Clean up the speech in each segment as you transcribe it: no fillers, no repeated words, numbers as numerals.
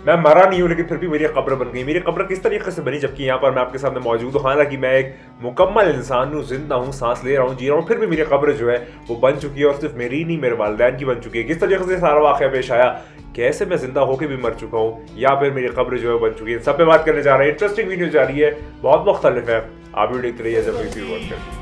मैं मरा नहीं हूँ लेकिन फिर भी मेरी कब्र बन गई। मेरी कब्र किस तरीके से बनी, जबकि यहाँ पर मैं आपके सामने मौजूद हूँ। हालांकि मैं एक मुकम्मल इंसान हूँ, जिंदा हूँ, सांस ले रहा हूँ, जी रहा हूँ, फिर भी मेरी कब्र जो है वो बन चुकी है, और सिर्फ मेरी नहीं, मेरे वालिदैन की बन चुकी है। किस तरीके से सारा वाक़या पेश आया, कैसे मैं जिंदा होकर भी मर चुका हूँ, या फिर मेरी कब्र जो है बन चुकी है, सब पे बात करने जा रहे हैं। इंटरेस्टिंग वीडियो जा रही है, बहुत मुख्तलिफ है, आप वीडियो देखते रहिए। जब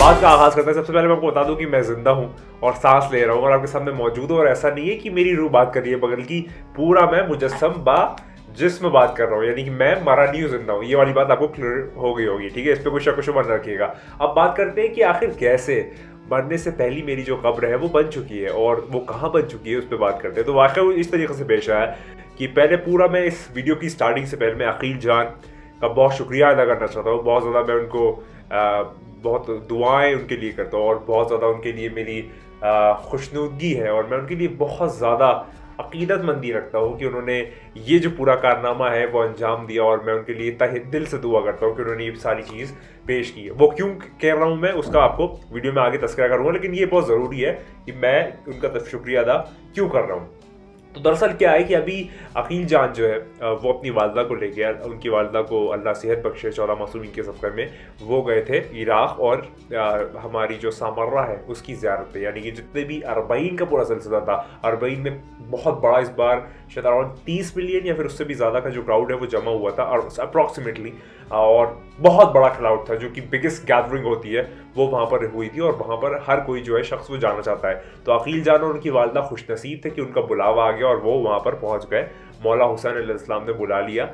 बात का आगाज करते हैं। सबसे पहले मैं आपको बता दूं कि मैं जिंदा हूं और सांस ले रहा हूं और आपके सामने मौजूद हूं, और ऐसा नहीं है कि मेरी रूह बात कर रही है, बल्कि पूरा मैं मुजस्सम बा जिस्म बात कर रहा हूँ, यानी कि मैं मरा नहीं हूँ, जिंदा हूँ। ये वाली बात आपको क्लियर हो गई होगी, ठीक है, इस पर कोई शक मन रखिएगा। अब बात करते हैं कि आखिर कैसे मरने से पहली मेरी जो कब्र है वो बन चुकी है, और वो कहाँ बन चुकी है उस पर बात करते हैं। तो वाकई इस तरीके से पेश आया कि पहले पूरा मैं इस वीडियो की स्टार्टिंग से पहले मैं अकील जान का बहुत शुक्रिया अदा करना चाहता हूँ। बहुत ज़्यादा मैं उनको बहुत दुआएं उनके लिए करता हूँ, और बहुत ज़्यादा उनके लिए मेरी खुशनुदगी है, और मैं उनके लिए बहुत ज़्यादा अकीदतमंदी रखता हूँ कि उन्होंने ये जो पूरा कारनामा है वो अंजाम दिया, और मैं उनके लिए तहे दिल से दुआ करता हूँ कि उन्होंने ये सारी चीज़ पेश की है। वो क्यों कह रहा हूँ मैं उसका आपको वीडियो में आगे तस्करा करूँगा, लेकिन ये बहुत ज़रूरी है कि मैं उनका शुक्रिया अदा क्यों कर रहा हूँ। तो दरअसल क्या है कि अभी अकील जान जो है वो अपनी वालदा को ले गया, उनकी वालदा को अल्लाह सेहत बख्शे 14 मासूमीन के सफ़र में वो गए थे इराक़, और हमारी जो सामर्रा है उसकी ज़ियारत पे, यानी कि जितने भी अरबईन का पूरा सिलसिला था, अरबईन में बहुत बड़ा इस बार शायद अराउंड 30 मिलियन या फिर उससे भी ज़्यादा का जो क्राउड है वो जमा हुआ था अप्रॉक्सीमेटली, और बहुत बड़ा क्राउड था, जो कि बिगेस्ट गैदरिंग होती है वो वहाँ पर हुई थी, और वहाँ पर हर कोई जो है शख्स वो जाना चाहता है। तो अकील जान और उनकी वालदा खुशनसीब थे कि उनका बुलावा आ गया और वो वहाँ पर पहुँच गए। मौला हुसैन अलैहिस्सलाम ने बुला लिया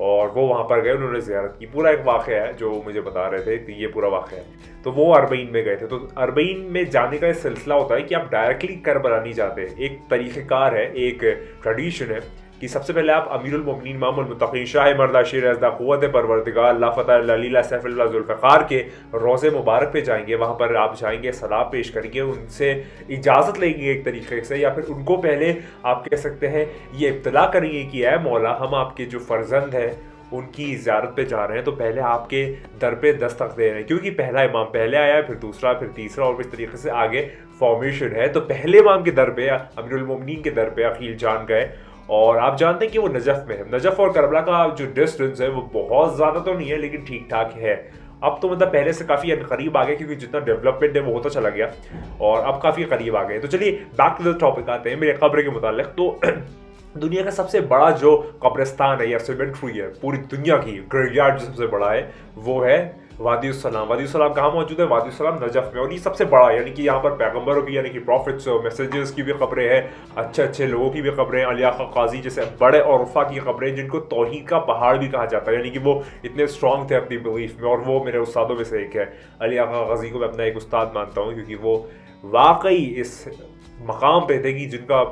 और वो वहाँ पर गए, उन्होंने ज़ियारत की। पूरा एक वाक़या है जो मुझे बता रहे थे कि ये पूरा वाक़या है। तो वो अरबईन में गए थे। तो अरबईन में जाने का एक सिलसिला होता है कि आप डायरेक्टली करबला नहीं जाते, एक तरीक़ेकार है, एक ट्रेडिशन है कि सबसे पहले आप अमीरुल मोमिनीन इमामुल मुत्तक़ीन शाह मर्दा शेर अज़दा क़ुव्वत परवरदिगार ला फ़तह अलीला सैफ़ुल्लाह ज़ुल्फ़िकार के रोज़े मुबारक पे जाएंगे। वहाँ पर आप जाएंगे, सलाम पेश करेंगे, उनसे इजाज़त लेंगे एक तरीके से, या फिर उनको पहले आप कह सकते हैं ये इब्तिला करेंगे कि ऐ मौला, हम आपके जो फ़र्जंद हैं उनकी ज़ियारत पे जा रहे हैं, तो पहले आपके दर पे दस्तक दे रहे हैं, क्योंकि पहला इमाम पहले आया है, फिर दूसरा, फिर तीसरा, और इस तरीके से आगे फॉर्मेशन है। तो पहले इमाम के दर पे, अमीरुल मोमिनीन के दर पे अकील जान गए, और आप जानते हैं कि वो नजफ़ में है। नजफ़ और करबला का जो डिस्टेंस है वो बहुत ज़्यादा तो नहीं है, लेकिन ठीक ठाक है। अब तो मतलब पहले से काफ़ी करीब आ गए, क्योंकि जितना डेवलपमेंट है वो होता चला गया, और अब काफ़ी करीब आ गए। तो चलिए बैक टू द टॉपिक आते हैं मेरे कब्र के मुतालिक। तो दुनिया का सबसे बड़ा जो कब्रिस्तान है या सिमेट्री है पूरी दुनिया की, ग्रेवयार्ड जो सबसे बड़ा है वो है वादी-उस-सलाम। वादी-उस-सलाम कहाँ मौजूद है? वादी-उस-सलाम नजफ़ में, और ये सबसे बड़ा, यानी कि यहाँ पर पैगंबरों की, यानी कि प्रॉफिट्स और मैसेजेस की भी खबरें हैं, अच्छे अच्छे लोगों की भी खबरें, अली आक़ा क़ाज़ी जैसे बड़े औरफा की खबरें, जिनको तौहीद का पहाड़ भी कहा जाता है, यानी कि वो इतने स्ट्रॉन्ग थे अपनी बिलीफ में, और वो मेरे उस्तादों में से एक है। अली आक़ा क़ाज़ी को मैं अपना एक उस्ताद मानता हूँ, क्योंकि वो वाकई इस मकाम पे थे कि जिनका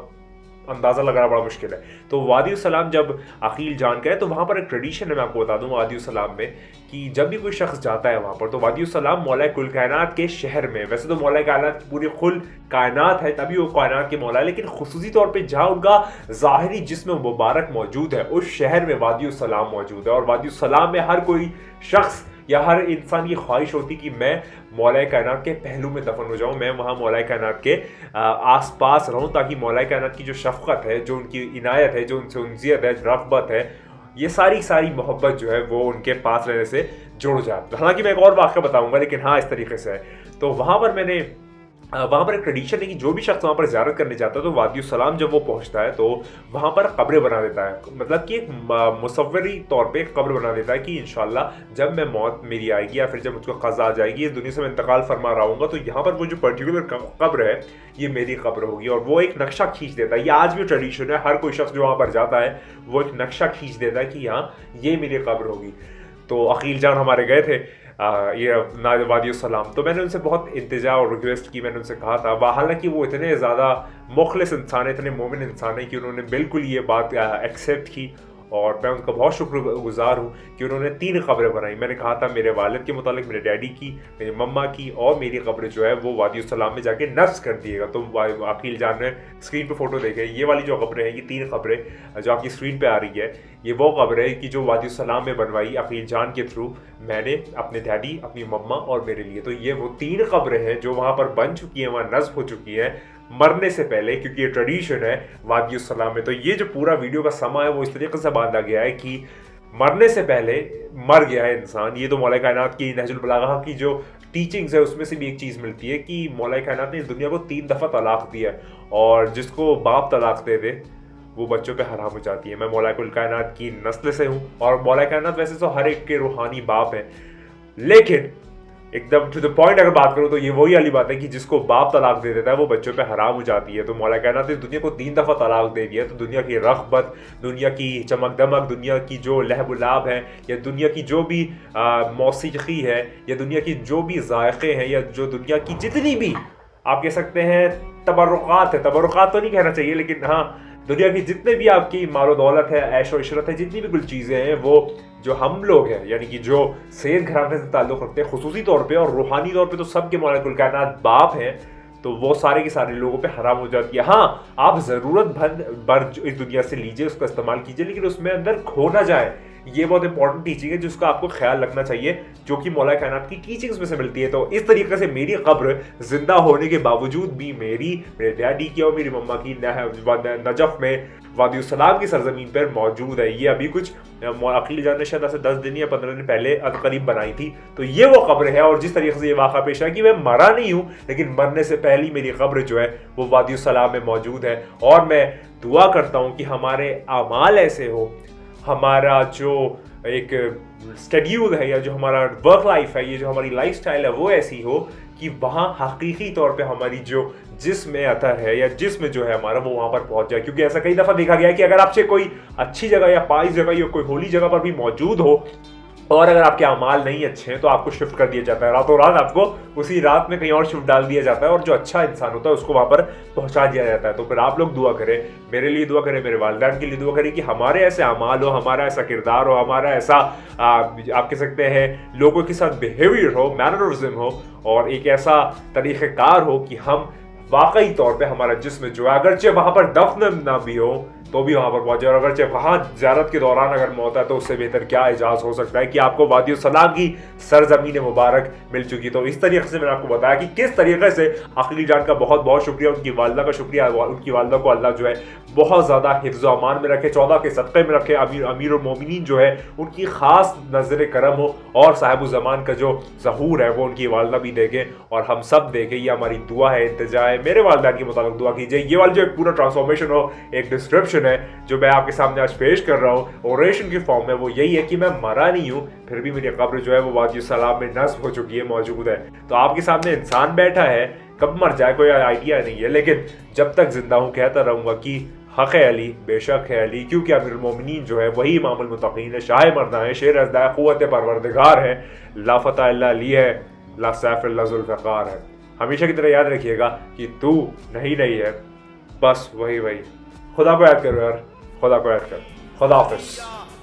अंदाज़ा लगाना बड़ा मुश्किल है। तो वादी-उस-सलाम जब अकील जान गए, तो वहाँ पर एक ट्रेडिशन है, मैं आपको बता दूँ वादी-उस-सलाम में, कि जब भी कोई शख्स जाता है वहाँ पर, तो वादी-उस-सलाम मौला कुल कायनात के शहर में, वैसे तो मौला कायनात की पूरी कुल कायनात है, तभी वो कायनात के मौला है, लेकिन खुसूसी तौर पे जहाँ उनका ज़ाहिरी जिस्म मुबारक मौजूद है, उस शहर में वादी-उस-सलाम मौजूद है। और वादी-उस-सलाम में हर कोई शख्स या हर इंसान की ख्वाहिश होती कि मैं मौला कायनात के पहलू में दफन हो जाऊँ, मैं वहाँ मौला कायनात के आसपास रहूँ, ताकि मौला कायनात की जो शफ़क़त है, जो उनकी इनायत है, जो उनसे उनसियत है, रग़बत है, ये सारी मोहब्बत जो है वो उनके पास रहने से जुड़ जाए। हालांकि मैं एक और वाक़या बताऊँगा, लेकिन हाँ इस तरीके से है। तो वहाँ पर एक ट्रेडिशन है कि जो भी शख्स वहाँ पर ज़ियारत करने जाता है, तो वादी-उस-सलाम जब वो पहुँचता है तो वहाँ पर कब्रें बना देता है, मतलब कि एक मुसव्वरी तौर पे एक कब्र बना देता है कि इंशाल्लाह जब मैं मौत मेरी आएगी, या फिर जब मुझको क़ज़ा आ जाएगी, इस दुनिया से मैं इंतकाल फरमा रहा हूँगा, तो यहाँ पर वो जो पर्टिकुलर कब्र है ये मेरी कब्र होगी, और वो एक नक्शा खींच देता है। ये आज भी ट्रेडिशन है, हर कोई शख्स जो वहाँ पर जाता है वो एक नक्शा खींच देता है कि हाँ ये मेरी कब्र होगी। तो अकील जान हमारे गए थे ये वादी-उस-सलाम, तो मैंने उनसे बहुत इल्तिजा और रिक्वेस्ट की, मैंने उनसे कहा था, हालांकि वो इतने ज़्यादा मुखलिस इंसान है, इतने मोमिन इंसान है कि उन्होंने बिल्कुल ये बात एक्सेप्ट की, और मैं उनका बहुत शुक्रगुजार हूँ कि उन्होंने 3 कब्रें बनाई। मैंने कहा था मेरे वालिद के मुतालिक, मेरे डैडी की, मेरी मम्मा की और मेरी कब्र जो है वो वादी सलाम में जाके नस्ब कर दिएगा। तो अकील जान ने स्क्रीन पे फोटो देखे, ये वाली जो कब्रें हैं, ये 3 कब्रें जो आपकी स्क्रीन पे आ रही है, ये वो कब्र है कि जो वादी सलाम में बनवाई अकील जान के थ्रू मैंने अपने डैडी, अपनी मम्मा और मेरे लिए। तो ये वो 3 कब्रें हैं जो वहाँ पर बन चुकी हैं, वहाँ नस्ब हो चुकी हैं मरने से पहले, क्योंकि ये ट्रेडिशन है वादी सलाम में। तो ये जो पूरा वीडियो का समा है वो इस तरीके से बांधा गया है कि मरने से पहले मर गया है इंसान। ये तो मौला कायनात की नहजुल बलागा की जो टीचिंग्स है उसमें से भी एक चीज़ मिलती है कि मौला कायनात ने इस दुनिया को 3 दफ़ा तलाक दिया, और जिसको बाप तलाक दे दे वो बच्चों पे हराम हो जाती है। मैं मौला कुल कायनात की नस्ल से हूँ, और मौला कायनात वैसे तो हर एक के रूहानी बाप हैं, लेकिन एकदम टू द पॉइंट अगर बात करूँ तो ये वही वाली बात है कि जिसको बाप तलाक दे देता है वो बच्चों पे हराम हो जाती है। तो मौला कायनात ने इस दुनिया को 3 दफ़ा तलाक दे दिया। तो दुनिया की रग़बत, दुनिया की चमक दमक, दुनिया की जो लहबुलाब है, या दुनिया की जो भी मौसीक़ी है, या दुनिया की जो भी ज़ायक़े हैं, या जो दुनिया की जितनी भी आप कह सकते हैं तबर्रुक़ात है, तबर्रुक़ात तो नहीं कहना चाहिए, लेकिन हाँ दुनिया की जितने भी आपकी मालो दौलत है, ऐशो इशरत है, जितनी भी कुछ चीज़ें हैं, वो जो हम लोग हैं यानी कि जो सैयद घराने से ताल्लुक़ रखते हैं खुसूसी तौर पे और रूहानी तौर पे, तो सबके मौला कुल कायनात बाप हैं, तो वो सारे के सारे लोगों पे हराम हो जाती है। हाँ, आप ज़रूरत भर इस दुनिया से लीजिए, उसका इस्तेमाल कीजिए, लेकिन उसमें अंदर खो ना जाए। ये बहुत इंपॉर्टेंट टीचिंग है जिसका आपको ख्याल रखना चाहिए, जो कि मौला कायनात की टीचिंग्स में से मिलती है। तो इस तरीके से मेरी कब्र जिंदा होने के बावजूद भी मेरे डैडी की और मेरी मम्मा की नजफ में वादी सलाम की सरजमीन पर मौजूद है। ये अभी कुछ अकील जान ने शायद ऐसे 10 दिन या 15 दिन पहले करीब बनाई थी। तो ये वो कब्र है, और जिस तरीके से ये वाक़ा पेश है कि मैं मरा नहीं हूँ, लेकिन मरने से पहले मेरी कब्र जो है वो वादी सलाम में मौजूद है। और मैं दुआ करता हूँ कि हमारे आमाल ऐसे हो, हमारा जो एक शेड्यूल है या जो हमारा वर्क लाइफ है, ये जो हमारी लाइफ स्टाइल है, वो ऐसी हो कि वहाँ हकीकी तौर पे हमारी जो जिस्म अतर है या जिस्म जो है हमारा वो वहाँ पर पहुँच जाए। क्योंकि ऐसा कई दफ़ा देखा गया है कि अगर आपसे कोई अच्छी जगह या पाइस जगह या कोई होली जगह पर भी मौजूद हो, और अगर आपके अमाल नहीं अच्छे हैं तो आपको शिफ्ट कर दिया जाता है, रातों रात आपको उसी रात में कहीं और शिफ्ट डाल दिया जाता है, और जो अच्छा इंसान होता है उसको वहाँ पर पहुँचा दिया जाता है। तो फिर आप लोग दुआ करें, मेरे लिए दुआ करें, मेरे वालिदैन के लिए दुआ करें कि हमारे ऐसे अमाल हो, हमारा ऐसा किरदार हो, हमारा ऐसा आप कह सकते हैं लोगों के साथ बिहेवियर हो, मैनरिज्म हो, और एक ऐसा तरीक़ेकार हो कि हम वाकई तौर पे हमारा जिस्म जो है अगरचे वहाँ पर दफन ना भी हो तो भी वहाँ पर पहुँचे, और अगरचे वहाँ ज़ियारत के दौरान अगर मौत है तो उससे बेहतर क्या एजाज़ हो सकता है कि आपको वादी सलाम की सरजमीन मुबारक मिल चुकी। तो इस तरीके से मैंने आपको बताया कि किस तरीके से अकील जान का बहुत बहुत शुक्रिया, उनकी वालदा का शुक्रिया। उनकी वालदा को अल्लाह जो है बहुत ज़्यादा हिफ्ज़ व अमान में रखे, 14 के सदक़े में रखे, अमीर मोमिनीन जो है उनकी ख़ास नज़र करम हो, और साहिब ज़मान का जो ज़हूर है वो उनकी वालदा भी देखें और हम सब देखें। ये हमारी दुआ है, इंतजा है। मेरे वालिदैन के मुताबिक दुआ कीजिए। ये वाली जो एक पूरा ट्रांसफॉर्मेशन हो, एक डिस्क्रिप्शन है जो मैं आपके सामने आज पेश कर रहा हूँ ओरेशन की फॉर्म में, वो यही है कि मैं मरा नहीं हूँ, फिर भी मेरी कब्र जो है वो वादी सलाम में नस्ब हो चुकी है, मौजूद है। तो आपके सामने इंसान बैठा है, कब मर जाए कोई आइडिया नहीं है, लेकिन जब तक जिंदा हूँ कहता रहूँगा कि हक़ अली बेशक है अली, क्योंकि अमीरुल मोमिनीन जो है वही इमामुल मुत्तक़ीन है, शाह मर्दा है, शेर अज़दा है, क़ुव्वत परवरदिगार है, ला फ़तह इल्ला अली है, ला सैफ़ इल्ला ज़ुल्फ़िकार है। हमेशा की तरह याद रखिएगा कि तू नहीं है, बस वही। खुदा को याद करो यार, खुदा को याद करो। खुदा हाफ़िज़।